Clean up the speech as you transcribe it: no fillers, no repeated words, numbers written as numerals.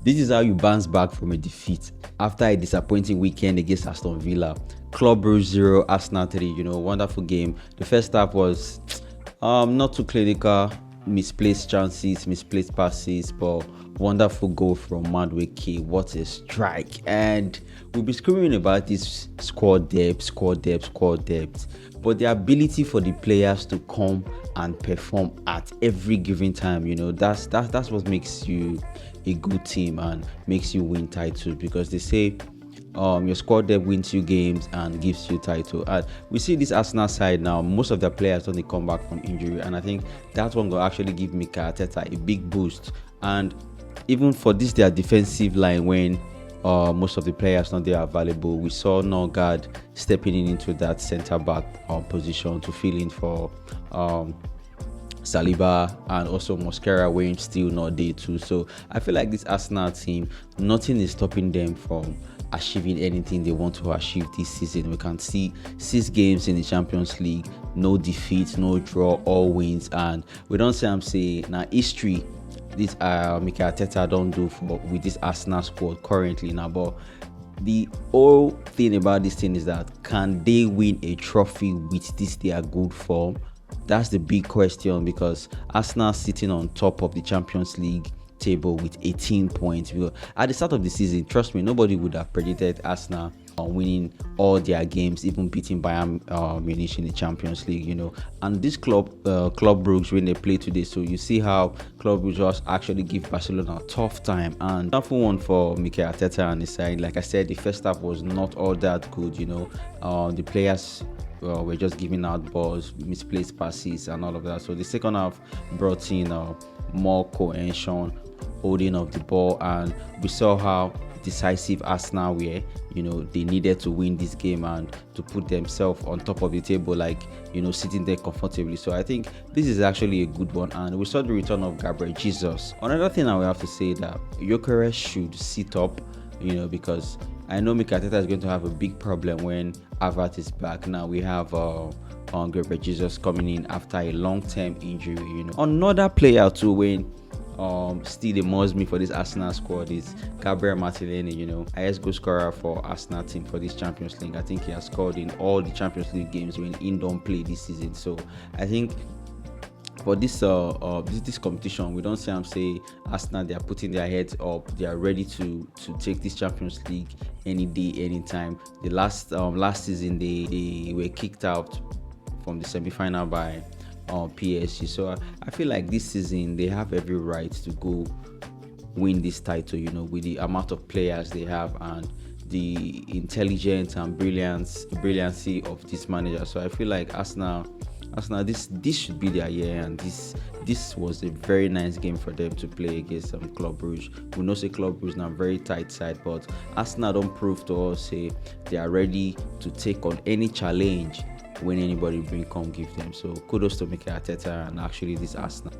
This is how you bounce back from a defeat after a disappointing weekend against Aston Villa. Club Brugge 0, Arsenal 3. Wonderful game. The first half was not too clinical, misplaced chances, misplaced passes, but wonderful goal from Madueke. What a strike! And we'll be screaming about this squad depth, but the ability for the players to come and perform at every given time, that's what makes you a good team and makes you win titles, because they say your squad depth wins you games and gives you title. And we see this Arsenal side now, most of the players don't they come back from injury, and I think that one will actually give Mikel Arteta a big boost. And even for this their defensive line, when most of the players not there available, we saw Norgard stepping into that centre back position to fill in for Saliba, and also Mosquera when still not there too. So I feel like this Arsenal team, nothing is stopping them from achieving anything they want to achieve this season. We can see 6 games in the Champions League, no defeats, no draw, all wins, and we don't say now history this Mikel Arteta don't do with this Arsenal squad currently now. But the whole thing about this thing is that, can they win a trophy with this their good form? That's the big question, because Arsenal sitting on top of the Champions League table with 18 points. At the start of the season, trust me, nobody would have predicted Arsenal winning all their games, even beating Bayern Munich in the Champions League, And this Club Brugge, when they play today, so you see how Club Brugge just actually give Barcelona a tough time. And wonderful one for Mikel Arteta and his side. Like I said, the first half was not all that good, the players we're just giving out balls, misplaced passes, and all of that. So the second half brought in more cohesion, holding of the ball, and we saw how decisive Arsenal were. They needed to win this game and to put themselves on top of the table, sitting there comfortably. So I think this is actually a good one, and we saw the return of Gabriel Jesus. Another thing I will have to say that Gyökeres should sit up, because I know Mikel Arteta is going to have a big problem when Havertz is back. Now we have Gabriel Jesus coming in after a long-term injury. Another player too, when still amazed me for this Arsenal squad is Gabriel Martinelli. Highest goal scorer for Arsenal team for this Champions League. I think he has scored in all the Champions League games when he don't play this season. So I think for this competition, we don't say Arsenal, they are putting their heads up, they are ready to take this Champions League any day, anytime. The last season they were kicked out from the semi-final by PSG. So I feel like this season they have every right to go win this title, with the amount of players they have and the intelligence and brilliancy of this manager. So I feel like Arsenal, this should be their year, and this was a very nice game for them to play against Club Brugge. We know Club Brugge now very tight side, but Arsenal don't prove to us they are ready to take on any challenge when anybody come give them. So kudos to Mikel Arteta and actually this Arsenal.